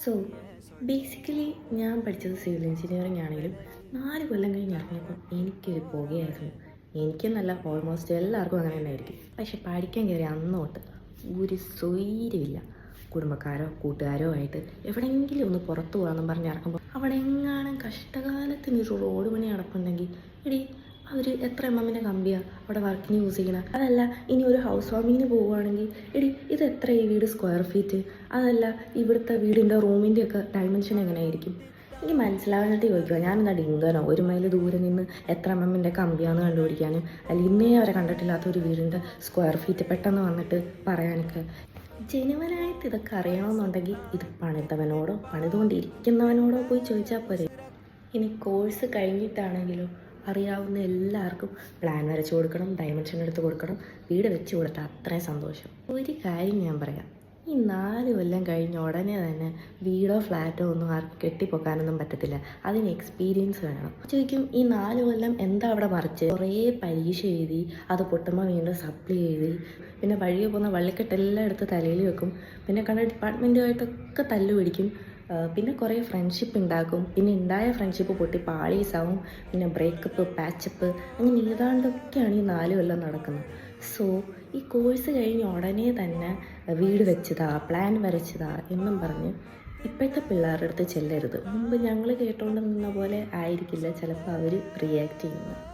So basically ഞാൻ പഠിച്ചത് civil engineering ആണെങ്കിലും 4 കൊല്ലം കഴിഞ്ഞ് ഇറങ്ങിയപ്പോൾ എനിക്കൊരു പുകയായിരുന്നു. എനിക്കെന്നല്ല, ഓൾമോസ്റ്റ് എല്ലാവർക്കും അങ്ങനെ തന്നെ ആയിരിക്കും. പക്ഷെ പഠിക്കാൻ കയറി അന്ന് തൊട്ട് ഒരു സ്വൈര്യമില്ല. കുടുംബക്കാരോ കൂട്ടുകാരോ ആയിട്ട് എവിടെയെങ്കിലും ഒന്ന് പുറത്തു പോകാമെന്നും പറഞ്ഞ് ഇറങ്ങുമ്പോൾ അവിടെ എങ്ങാനും കഷ്ടകാലത്തിനൊരു റോഡ് പണി നടപ്പുണ്ടെങ്കിൽ എടി അവർ എത്ര എമ്മിൻ്റെ കമ്പിയാണ് അവിടെ വർക്കിന് യൂസ് ചെയ്യണം. അതല്ല, ഇനി ഒരു ഹൗസ് വാമിങ്ങിന് പോവുകയാണെങ്കിൽ എടി ഇത് എത്ര ഈ വീട് സ്ക്വയർ ഫീറ്റ്, അതല്ല ഇവിടുത്തെ വീടിൻ്റെ റൂമിൻ്റെ ഒക്കെ ഡയമെൻഷൻ എങ്ങനെയായിരിക്കും. എനിക്ക് മനസ്സിലാകാനായിട്ട് ചോദിക്കുക, ഞാനെന്താ ഡിങ്കനോ 1 മൈൽ ദൂരെ നിന്ന് എത്ര എമ്മിൻ്റെ കമ്പിയാന്ന് കണ്ടുപിടിക്കാനും, അല്ലെങ്കിൽ ഇന്നേ വരെ കണ്ടിട്ടില്ലാത്ത ഒരു വീടിൻ്റെ സ്ക്വയർ ഫീറ്റ് പെട്ടെന്ന് വന്നിട്ട് പറയാനൊക്കെ. ജനുവനായിട്ട് ഇതൊക്കെ അറിയണമെന്നുണ്ടെങ്കിൽ ഇത് പണിതവനോടോ പണിതുകൊണ്ടിരിക്കുന്നവനോടോ പോയി ചോദിച്ചാൽ പോരെ. ഇനി കോഴ്സ് കഴിഞ്ഞിട്ടാണെങ്കിലും അറിയാവുന്ന എല്ലാവർക്കും പ്ലാൻ വരച്ച് കൊടുക്കണം, ഡയമെൻഷൻ എടുത്ത് കൊടുക്കണം, വീട് വെച്ച് കൊടുത്താൽ അത്രയും സന്തോഷം. ഒരു കാര്യം ഞാൻ പറയാം, ഈ 4 കൊല്ലം കഴിഞ്ഞ ഉടനെ തന്നെ വീടോ ഫ്ലാറ്റോ ഒന്നും ആർക്കും കെട്ടിപ്പൊക്കാനൊന്നും പറ്റത്തില്ല. അതിന് എക്സ്പീരിയൻസ് വേണം. ചോദിക്കും, ഈ 4 കൊല്ലം എന്താ അവിടെ മറിച്ച്? കുറേ പരീക്ഷ എഴുതി, അത് പൊട്ടുമ്പോൾ വീണ്ടും സപ്ലി എഴുതി, പിന്നെ വഴിയെ പോകുന്ന വള്ളിക്കെട്ടെല്ലാം എടുത്ത് തലയിൽ വെക്കും, പിന്നെ കണ്ട ഡിപ്പാർട്ട്മെൻറ്റുമായിട്ടൊക്കെ തല്ലു പിടിക്കും, പിന്നെ കുറേ ഫ്രണ്ട്ഷിപ്പ് ഉണ്ടാക്കും, പിന്നെ ഉണ്ടായ ഫ്രണ്ട്ഷിപ്പ് പൊട്ടി പാളീസാവും, പിന്നെ ബ്രേക്കപ്പ് പാച്ചപ്പ് അങ്ങനെ ഏതാണ്ടൊക്കെയാണ് ഈ 4 കൊല്ലം നടക്കുന്നത്. സോ ഈ കോഴ്സ് കഴിഞ്ഞ് ഉടനെ തന്നെ വീട് വെച്ചതാ, പ്ലാൻ വരച്ചതാ എന്നും പറഞ്ഞ് ഇപ്പോഴത്തെ പിള്ളേരുടെ അടുത്ത് ചെല്ലരുത്. മുമ്പ് ഞങ്ങൾ കേട്ടോണ്ട് നിന്ന പോലെ ആയിരിക്കില്ല ചിലപ്പോൾ അവർ റിയാക്ട് ചെയ്യുന്നത്.